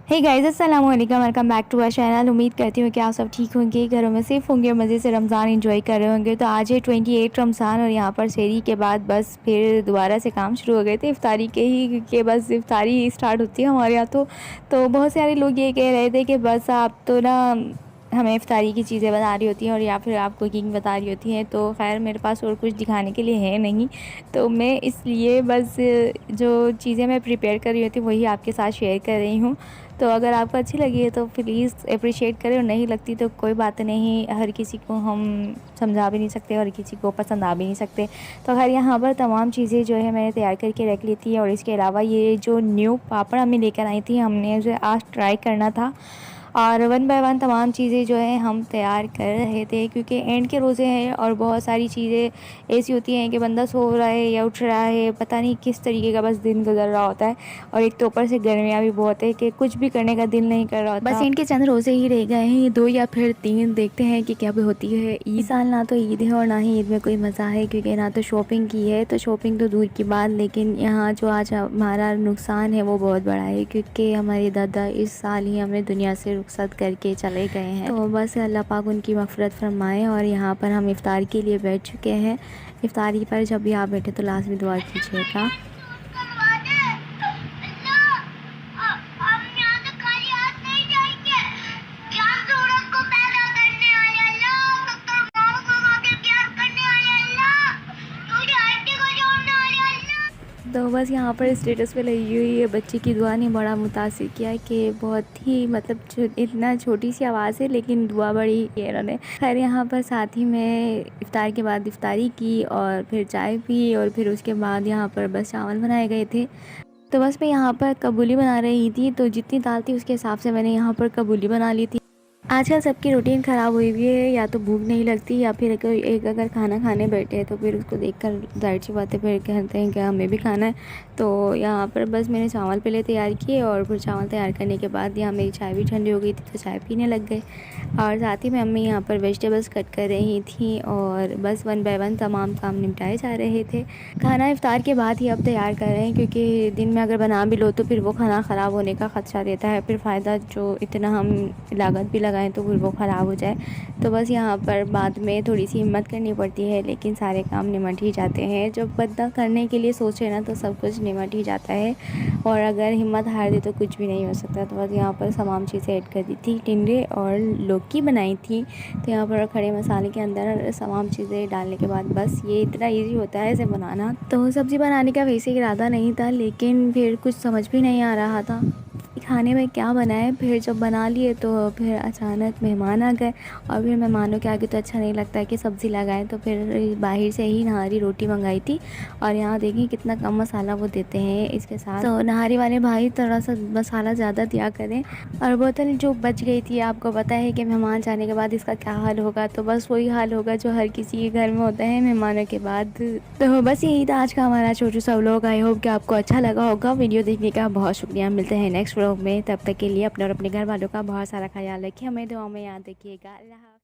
हे guys, अस्सलाम वालेकुम, welcome back to our channel. उम्मीद करती हूँ कि आप सब ठीक होंगे, घरों में सेफ होंगे, मज़े से रमज़ान एंजॉय कर रहे होंगे। तो आज है 28 रमज़ान और यहाँ पर शहरी के बाद बस फिर दोबारा से काम शुरू हो गए थे इफ्तारी के ही, क्योंकि बस इफ्तारी स्टार्ट होती है हमारे यहाँ। तो बहुत सारे लोग ये कह रहे थे कि बस आप तो ना हमें इफ्तारी की चीज़ें बता रही होती हैं और या फिर आप कुकिंग बता रही होती हैं। तो खैर मेरे पास और कुछ दिखाने के लिए है नहीं, तो मैं इसलिए बस जो चीज़ें मैं प्रिपेयर कर रही होती वही आपके साथ शेयर कर रही हूँ। तो अगर आपको अच्छी लगी है तो प्लीज़ अप्रिशिएट करें, और नहीं लगती तो कोई बात नहीं, हर किसी को हम समझा भी नहीं सकते, हर किसी को पसंद आ भी नहीं सकते। तो खैर यहाँ पर तमाम चीज़ें जो है मैंने तैयार करके रख ली थी, और इसके अलावा ये जो न्यू पापड़ हमें लेकर आई थी, हमने उसे आज ट्राई करना था। और वन बाय वन तमाम चीज़ें जो है हम तैयार कर रहे थे, क्योंकि एंड के रोज़े हैं और बहुत सारी चीज़ें ऐसी होती हैं कि बंदा सो रहा है या उठ रहा है, पता नहीं किस तरीके का बस दिन गुजर रहा होता है। और एक तो ऊपर से गर्मियाँ भी बहुत है कि कुछ भी करने का दिल नहीं कर रहा होता। बस एंड के चंद रोज़े ही रह गए हैं, 2 या फिर 3, देखते हैं कि क्या भी होती है। ईद साल ना तो ईद है और ना ही ईद में कोई मज़ा है, क्योंकि ना तो शॉपिंग की है, तो शॉपिंग तो दूर की बात, लेकिन यहाँ जो आज हमारा नुकसान है वो बहुत बड़ा है, क्योंकि हमारे दादा इस साल ही हमें दुनिया से रुखसत करके चले गए हैं। तो बस अल्लाह पाक उनकी मग़फ़िरत फरमाए। और यहाँ पर हम इफ़्तार के लिए बैठ चुके हैं। इफ़्तारी पर जब भी आप बैठे तो लास्ट में दुआ कीजिएगा। तो बस यहाँ पर स्टेटस पे लगी हुई है बच्ची की दुआ ने बड़ा मुतासिर किया है कि बहुत ही मतलब इतना छोटी सी आवाज़ है लेकिन दुआ बड़ी है इन्होंने। खैर यहाँ पर साथ ही में इफ़्तार के बाद इफ़्तारी की और फिर चाय पी, और फिर उसके बाद यहाँ पर बस चावल बनाए गए थे। तो बस मैं यहाँ पर कबूली बना रही थी, तो जितनी दाल थी उसके हिसाब से मैंने यहाँ पर कबूली बना ली थी। आजकल सबकी रूटीन ख़राब हुई हुई है, या तो भूख नहीं लगती या फिर कोई एक अगर खाना खाने बैठे तो फिर उसको देखकर ज़ाहिर सी बात है फिर कहते हैं कि हमें भी खाना है। तो यहाँ पर बस मैंने चावल पहले तैयार किए, और फिर चावल तैयार करने के बाद यहाँ मेरी चाय भी ठंडी हो गई थी तो चाय पीने लग गए। और साथ ही में अम्मी यहाँ पर वेजिटेबल्स कट कर रही थी, और बस वन बाय वन तमाम काम निपटाए जा रहे थे। खाना इफ़्तार के बाद ही अब तैयार कर रहे हैं, क्योंकि दिन में अगर बना भी लो तो फिर वो खाना ख़राब होने का ख़दशा रहता है, फिर फ़ायदा जो इतना हम लागत भी लगाएं तो फिर वो ख़राब हो जाए। तो बस यहाँ पर बाद में थोड़ी सी हिम्मत करनी पड़ती है, लेकिन सारे काम निमट ही जाते हैं। जब बंदा करने के लिए सोचे ना तो सब कुछ निमट ही जाता है, और अगर हिम्मत हार दे तो कुछ भी नहीं हो सकता। तो बस यहाँ पर तमाम चीज़ें ऐड कर दी थी, टिंडे और लौकी बनाई थी। तो यहाँ पर खड़े मसाले के अंदर तमाम चीज़ें डालने के बाद बस ये इतना ईजी होता है इसे बनाना। तो सब्ज़ी बनाने का वैसे इरादा नहीं था, लेकिन फिर कुछ समझ भी नहीं आ रहा था खाने में क्या बनाए। फिर जब बना लिए तो फिर अचानक मेहमान आ गए, और फिर मेहमानों के आगे तो अच्छा नहीं लगता है कि सब्ज़ी लगाएं, तो फिर बाहर से ही नहारी रोटी मंगाई थी। और यहाँ देखिए कितना कम मसाला वो देते हैं इसके साथ, तो नहारी वाले भाई थोड़ा सा मसाला ज़्यादा दिया करें। और बोतल जो बच गई थी, आपको पता है कि मेहमान जाने के बाद इसका क्या हाल होगा, तो बस वही हाल होगा जो हर किसी के घर में होता है मेहमानों के बाद। तो बस यही था आज का हमारा छोटू सा व्लॉग। आई होप कि आपको अच्छा लगा होगा। वीडियो देखने का बहुत शुक्रिया। मिलते हैं नेक्स्ट व्लॉग में, तब तक के लिए अपने और अपने घर वालों का बहुत सारा ख्याल रखिए, हमें दुआ में याद रखिएगा। अल्लाह।